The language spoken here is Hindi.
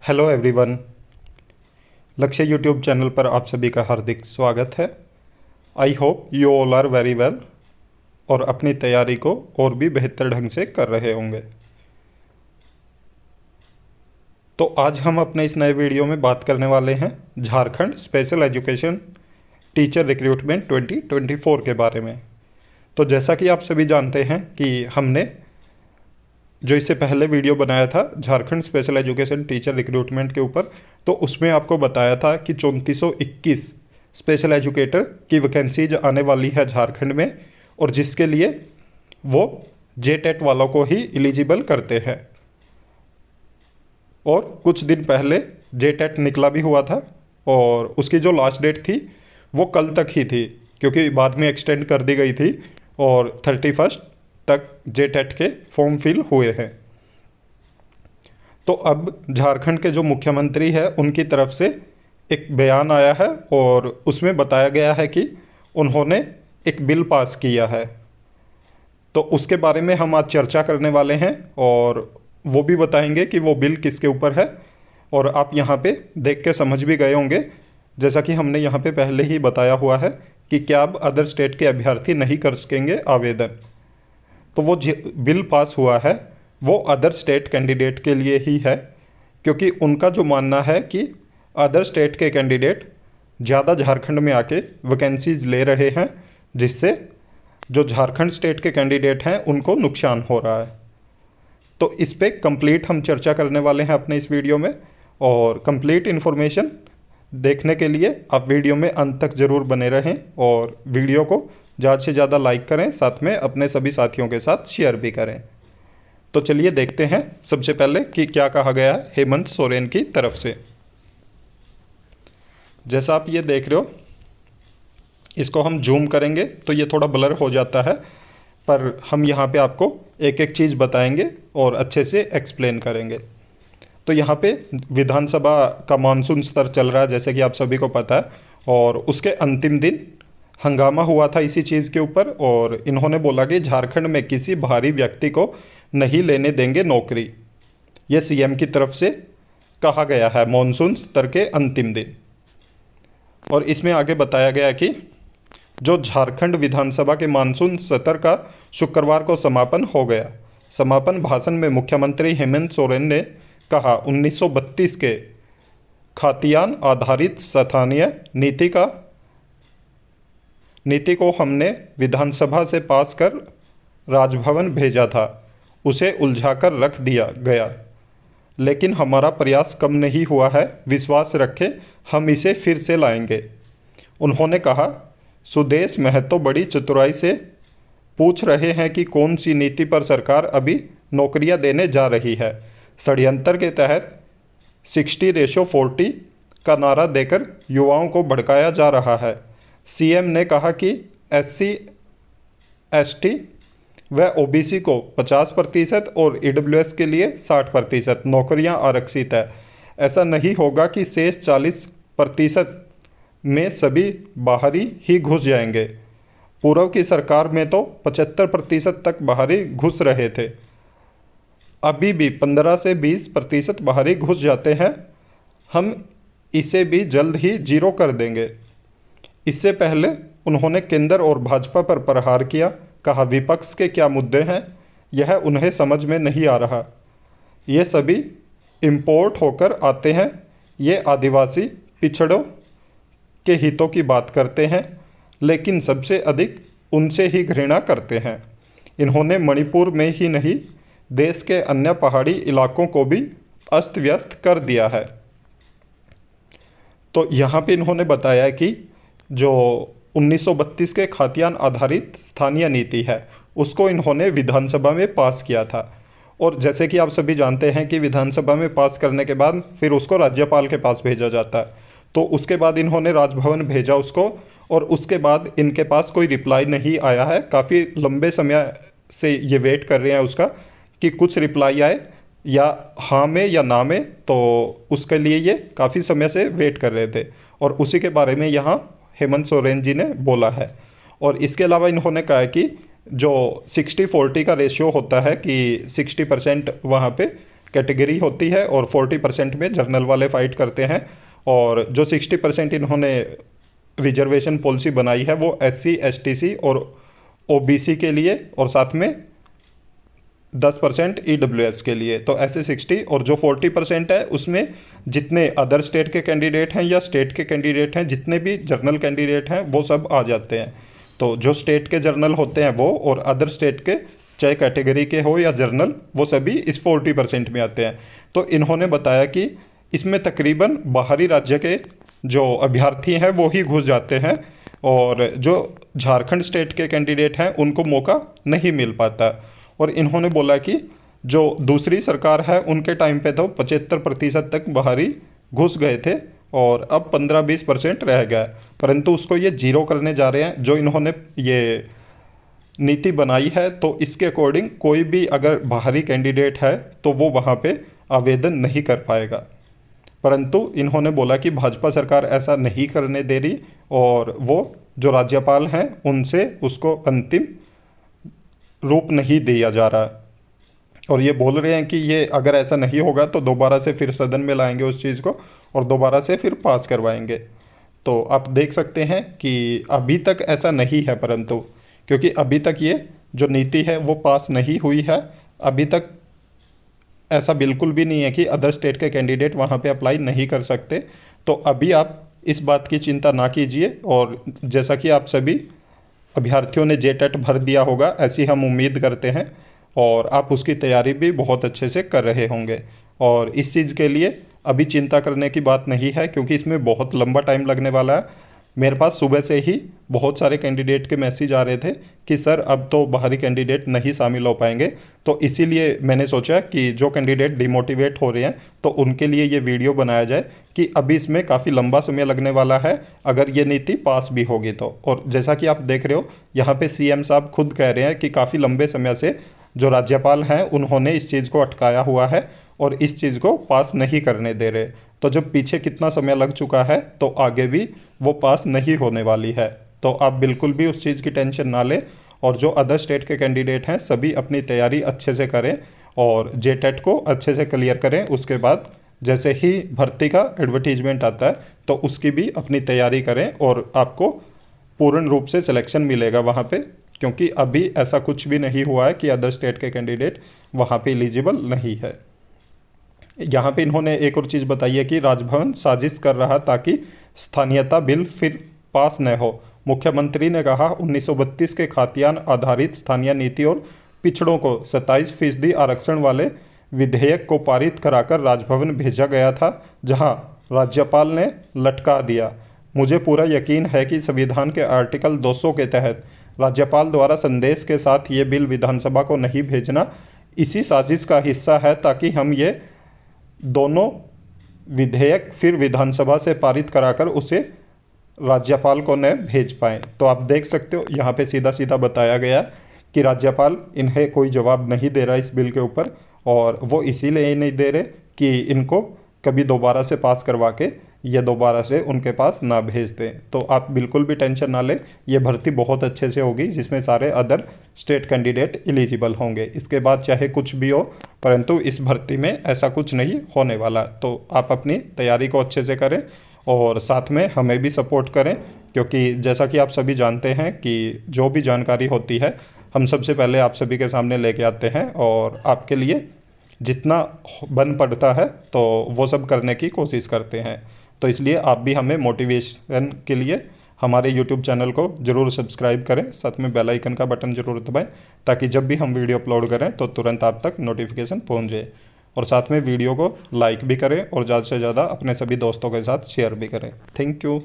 Hello everyone. Lakshya YouTube channel पर आप सभी का हार्दिक स्वागत है। I hope you all are very well और अपनी तैयारी को और भी बेहतर ढंग से कर रहे होंगे। तो आज हम अपने इस नए वीडियो में बात करने वाले हैं Jharkhand special education teacher recruitment 2024 के बारे में। तो जैसा कि आप सभी जानते हैं कि हमने जो इससे पहले वीडियो बनाया था Jharkhand special education teacher recruitment के ऊपर, तो उसमें आपको बताया था कि 3421 स्पेशल एजुकेटर की वैकेंसीज आने वाली है झारखंड में, और जिसके लिए वो जेटेट वालों को ही एलिजिबल करते हैं। और कुछ दिन पहले जेटेट निकला भी हुआ था और उसकी जो लास्ट डेट थी वो कल तक ही थी, क्योंकि बाद में एक्सटेंड कर दी गई थी और 31 तक जेटेट के फॉर्म फिल हुए हैं। तो अब झारखंड के जो मुख्यमंत्री हैं उनकी तरफ से एक बयान आया है और उसमें बताया गया है कि उन्होंने एक बिल पास किया है। तो उसके बारे में हम आज चर्चा करने वाले हैं और वो भी बताएंगे कि वो बिल किसके ऊपर है। और आप यहाँ पे देख के समझ भी गए होंगे, जैसा कि हमने यहाँ पे पहले ही बताया हुआ है कि क्या अब अदर स्टेट के अभ्यर्थी नहीं कर सकेंगे आवेदन। तो वो बिल पास हुआ है वो अदर स्टेट कैंडिडेट के लिए ही है, क्योंकि उनका जो मानना है कि अदर स्टेट के कैंडिडेट ज़्यादा झारखंड में आके वैकेंसीज ले रहे हैं, जिससे जो झारखंड स्टेट के कैंडिडेट हैं उनको नुकसान हो रहा है। तो इस पे कंप्लीट हम चर्चा करने वाले हैं अपने इस वीडियो में, और कंप्लीट इन्फॉर्मेशन देखने के लिए आप वीडियो में अंत तक ज़रूर बने रहें और वीडियो को ज़्यादा से ज़्यादा लाइक करें, साथ में अपने सभी साथियों के साथ शेयर भी करें। तो चलिए देखते हैं सबसे पहले कि क्या कहा गया है हेमंत सोरेन की तरफ से। जैसा आप ये देख रहे हो, इसको हम जूम करेंगे तो ये थोड़ा ब्लर हो जाता है, पर हम यहाँ पे आपको एक एक चीज़ बताएंगे और अच्छे से एक्सप्लेन करेंगे। तो यहाँ पे विधानसभा का मानसून स्तर चल रहा है, जैसे कि आप सभी को पता है, और उसके अंतिम दिन हंगामा हुआ था इसी चीज़ के ऊपर, और इन्होंने बोला कि झारखंड में किसी बाहरी व्यक्ति को नहीं लेने देंगे नौकरी। ये सीएम की तरफ से कहा गया है मानसून स्तर के अंतिम दिन। और इसमें आगे बताया गया कि जो झारखंड विधानसभा के मानसून सत्र का शुक्रवार को समापन हो गया। समापन भाषण में मुख्यमंत्री हेमंत सोरेन ने कहा 1932 के खातियान आधारित स्थानीय नीति को हमने विधानसभा से पास कर राजभवन भेजा था, उसे उलझाकर रख दिया गया, लेकिन हमारा प्रयास कम नहीं हुआ है। विश्वास रखें, हम इसे फिर से लाएंगे। उन्होंने कहा, सुदेश महतो बड़ी चतुराई से पूछ रहे हैं कि कौन सी नीति पर सरकार अभी नौकरियां देने जा रही है। षड्यंत्र के तहत 60:40 का नारा देकर युवाओं को भड़काया जा रहा है। सीएम ने कहा कि SC ST व OBC को 50% और EWS के लिए 60% नौकरियां आरक्षित है। ऐसा नहीं होगा कि शेष 40% में सभी बाहरी ही घुस जाएंगे। पूर्व की सरकार में तो 75% तक बाहरी घुस रहे थे, अभी भी 15 से 20% बाहरी घुस जाते हैं। हम इसे भी जल्द ही जीरो कर देंगे। इससे पहले उन्होंने केंद्र और भाजपा पर प्रहार किया। कहा, विपक्ष के क्या मुद्दे हैं यह उन्हें समझ में नहीं आ रहा। ये सभी इंपोर्ट होकर आते हैं। ये आदिवासी पिछड़ों के हितों की बात करते हैं, लेकिन सबसे अधिक उनसे ही घृणा करते हैं। इन्होंने मणिपुर में ही नहीं, देश के अन्य पहाड़ी इलाकों को भी अस्त व्यस्त कर दिया है। तो यहाँ पे इन्होंने बताया कि जो 1932 के खातियान आधारित स्थानीय नीति है उसको इन्होंने विधानसभा में पास किया था, और जैसे कि आप सभी जानते हैं कि विधानसभा में पास करने के बाद फिर उसको राज्यपाल के पास भेजा जाता है। तो उसके बाद इन्होंने राजभवन भेजा उसको, और उसके बाद इनके पास कोई रिप्लाई नहीं आया है। काफ़ी लंबे समय से ये वेट कर रहे हैं उसका कि कुछ रिप्लाई आए, या हाँ में या ना में। तो उसके लिए ये काफ़ी समय से वेट कर रहे थे, और उसी के बारे में यहाँ हेमंत सोरेन जी ने बोला है। और इसके अलावा इन्होंने कहा कि जो 60-40 का रेशियो होता है कि 60% वहाँ पे कैटेगरी होती है और 40% में जर्नल वाले फाइट करते हैं। और जो 60% इन्होंने रिजर्वेशन पॉलिसी बनाई है वो SC STC और OBC के लिए और साथ में 10% EWS के लिए। तो ऐसे 60 और जो 40% है उसमें जितने अदर स्टेट के कैंडिडेट हैं या स्टेट के कैंडिडेट हैं, जितने भी जर्नल कैंडिडेट हैं वो सब आ जाते हैं। तो जो स्टेट के जर्नल होते हैं वो और अदर स्टेट के चाहे कैटेगरी के हो या जर्नल, वो सभी इस 40% में आते हैं। तो इन्होंने बताया कि इसमें तकरीबन बाहरी राज्य के जो अभ्यर्थी हैं वो ही घुस जाते हैं और जो झारखंड स्टेट के कैंडिडेट हैं उनको मौका नहीं मिल पाता। और इन्होंने बोला कि जो दूसरी सरकार है उनके टाइम पे तो 75% तक बाहरी घुस गए थे और अब 15-20% रह गया, परंतु उसको ये जीरो करने जा रहे हैं। जो इन्होंने ये नीति बनाई है तो इसके अकॉर्डिंग कोई भी अगर बाहरी कैंडिडेट है तो वो वहाँ पे आवेदन नहीं कर पाएगा। परंतु इन्होंने बोला कि भाजपा सरकार ऐसा नहीं करने दे रही और वो जो राज्यपाल हैं उनसे उसको अंतिम रूप नहीं दिया जा रहा। और ये बोल रहे हैं कि ये अगर ऐसा नहीं होगा तो दोबारा से फिर सदन में लाएंगे उस चीज़ को और दोबारा से फिर पास करवाएंगे। तो आप देख सकते हैं कि अभी तक ऐसा नहीं है, परंतु क्योंकि अभी तक ये जो नीति है वो पास नहीं हुई है, अभी तक ऐसा बिल्कुल भी नहीं है कि अदर स्टेट के कैंडिडेट वहाँ पे अप्लाई नहीं कर सकते। तो अभी आप इस बात की चिंता ना कीजिए और जैसा कि आप सभी अभ्यर्थियों ने JTET भर दिया होगा ऐसी हम उम्मीद करते हैं और आप उसकी तैयारी भी बहुत अच्छे से कर रहे होंगे। और इस चीज़ के लिए अभी चिंता करने की बात नहीं है क्योंकि इसमें बहुत लंबा टाइम लगने वाला है। मेरे पास सुबह से ही बहुत सारे कैंडिडेट के मैसेज आ रहे थे कि सर अब तो बाहरी कैंडिडेट नहीं शामिल हो पाएंगे। तो इसीलिए मैंने सोचा कि जो कैंडिडेट डिमोटिवेट हो रहे हैं तो उनके लिए ये वीडियो बनाया जाए कि अभी इसमें काफ़ी लंबा समय लगने वाला है अगर ये नीति पास भी होगी तो। और जैसा कि आप देख रहे हो यहाँ पे CM साहब खुद कह रहे हैं कि काफ़ी लंबे समय से जो राज्यपाल हैं उन्होंने इस चीज़ को अटकाया हुआ है और इस चीज़ को पास नहीं करने दे रहे। तो जब पीछे कितना समय लग चुका है तो आगे भी वो पास नहीं होने वाली है। तो आप बिल्कुल भी उस चीज़ की टेंशन ना लें और जो अदर स्टेट के कैंडिडेट हैं सभी अपनी तैयारी अच्छे से करें और JTET को अच्छे से क्लियर करें। उसके बाद जैसे ही भर्ती का एडवर्टीजमेंट आता है तो उसकी भी अपनी तैयारी करें और आपको पूर्ण रूप से सिलेक्शन मिलेगा वहाँ पे, क्योंकि अभी ऐसा कुछ भी नहीं हुआ है कि अदर स्टेट के कैंडिडेट वहाँ पे एलिजिबल नहीं है। यहाँ पे इन्होंने एक और चीज़ बताई है कि राजभवन साजिश कर रहा ताकि स्थानीयता बिल फिर पास न हो। मुख्यमंत्री ने कहा 1932 के खातियान आधारित स्थानीय नीति और पिछड़ों को 27% आरक्षण वाले विधेयक को पारित कराकर राजभवन भेजा गया था, जहां राज्यपाल ने लटका दिया। मुझे पूरा यकीन है कि संविधान के आर्टिकल 200 के तहत राज्यपाल द्वारा संदेश के साथ ये बिल विधानसभा को नहीं भेजना इसी साजिश का हिस्सा है ताकि हम ये दोनों विधेयक फिर विधानसभा से पारित कराकर उसे राज्यपाल को न भेज पाएँ। तो आप देख सकते हो यहाँ पे सीधा सीधा बताया गया कि राज्यपाल इन्हें कोई जवाब नहीं दे रहा इस बिल के ऊपर और वो इसीलिए नहीं दे रहे कि इनको कभी दोबारा से पास करवा के ये दोबारा से उनके पास ना भेज दें। तो आप बिल्कुल भी टेंशन ना लें, ये भर्ती बहुत अच्छे से होगी जिसमें सारे अदर स्टेट कैंडिडेट एलिजिबल होंगे। इसके बाद चाहे कुछ भी हो, परंतु इस भर्ती में ऐसा कुछ नहीं होने वाला। तो आप अपनी तैयारी को अच्छे से करें और साथ में हमें भी सपोर्ट करें, क्योंकि जैसा कि आप सभी जानते हैं कि जो भी जानकारी होती है हम सबसे पहले आप सभी के सामने लेके आते हैं और आपके लिए जितना बन पड़ता है तो वो सब करने की कोशिश करते हैं। तो इसलिए आप भी हमें मोटिवेशन के लिए हमारे YouTube चैनल को ज़रूर सब्सक्राइब करें, साथ में बेल आइकन का बटन ज़रूर दबाएं ताकि जब भी हम वीडियो अपलोड करें तो तुरंत आप तक नोटिफिकेशन पहुंच जाए। और साथ में वीडियो को लाइक भी करें और ज़्यादा से ज़्यादा अपने सभी दोस्तों के साथ शेयर भी करें। Thank you.